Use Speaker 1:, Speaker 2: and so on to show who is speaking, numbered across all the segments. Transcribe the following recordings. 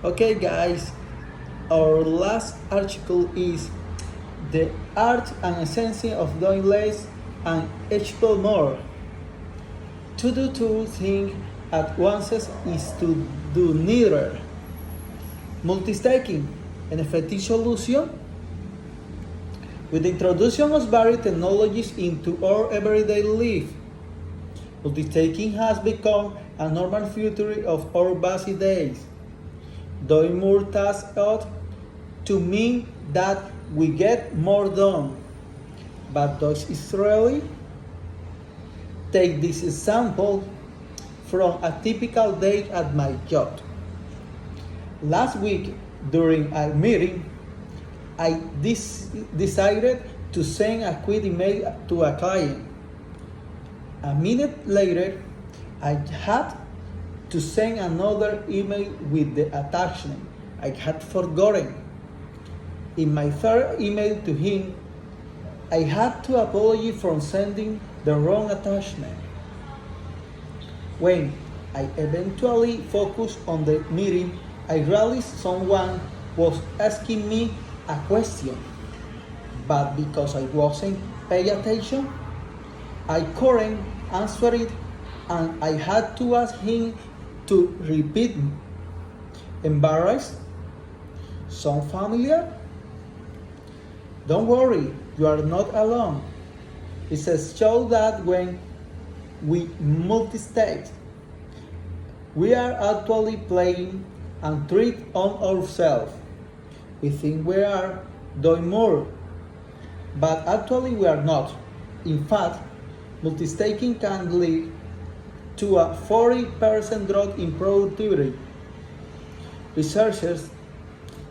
Speaker 1: Okay, guys, our last article is the art and essence of doing less and achieve more. To do two things at once is to do neither. Multitasking, an effective solution. With the introduction of varied technologies into our everyday life, multitasking has become a normal feature of our busy days. Doing more tasks ought to mean that we get more done. But does it really? Take this example from a typical day at my job. Last week, during a meeting, I decided to send a quick email to a client. A minute later, I had to send another email with the attachment I had forgotten. In my third email to him, I had to apologize for sending the wrong attachment. When I eventually focused on the meeting, I realized someone was asking me a question, but because I wasn't paying attention, I couldn't answer it and I had to ask him to repeat. Embarrassed? Sound familiar? Don't worry, you are not alone. It's a show that when we multitask, we are actually playing and treat on ourselves. We think we are doing more, but actually we are not. In fact, multitasking can lead to a 40% drop in productivity. Researchers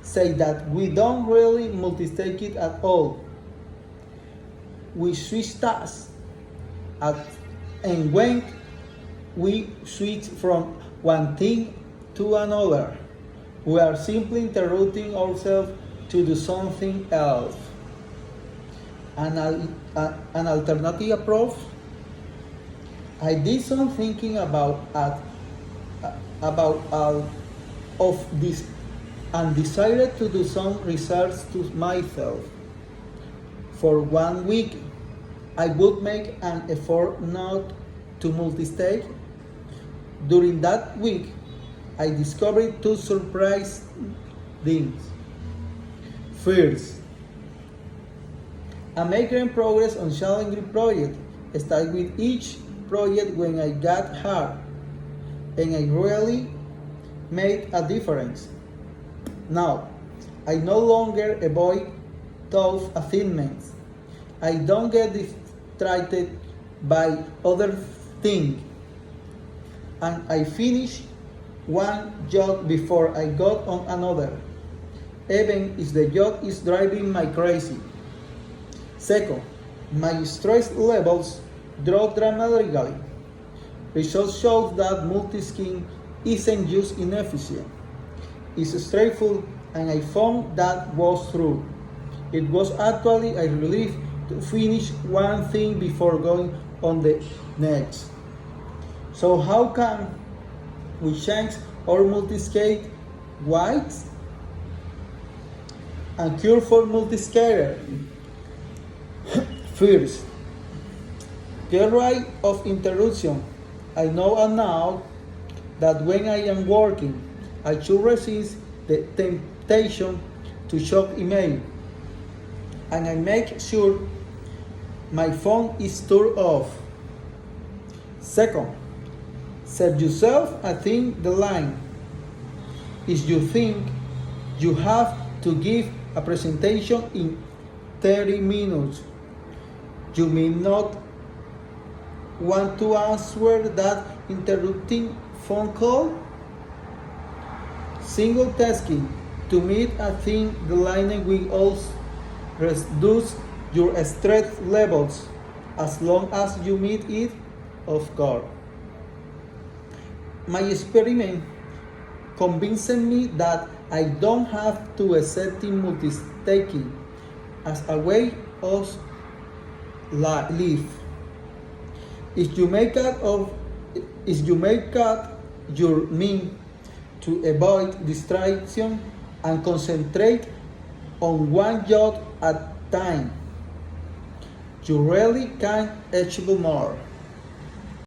Speaker 1: say that we don't really multitask it at all. We switch tasks, and when we switch from one thing to another, we are simply interrupting ourselves to do something else. An alternative approach? I did some thinking about all of this and decided to do some research to myself. For 1 week, I would make an effort not to multitask. During that week, I discovered two surprising things. First, I made great progress on challenging projects. Start with each project when I got hard, and I really made a difference. Now, I no longer avoid those assignments. I don't get distracted by other things, and I finish one job before I got on another, even if the job is driving me crazy. Second, my stress levels drop dramatically. Research shows that multitasking isn't just inefficient. It's stressful, and I found that was true. It was actually a relief to finish one thing before going on the next. So how can we change our multitasking whites and cure for multitasking? First, get rid of interruption. I know now that when I am working, I should resist the temptation to check email, and I make sure my phone is turned off. Second, set yourself a thin deadline. If you think you have to give a presentation in 30 minutes, you may not want to answer that interrupting phone call. Single tasking to meet a thin deadline will also reduce your stress levels as long as you meet it, of course. My experiment convinced me that I don't have to accept multitasking as a way of life. If you make out your mean to avoid distraction and concentrate on one job at a time. You really can achieve more.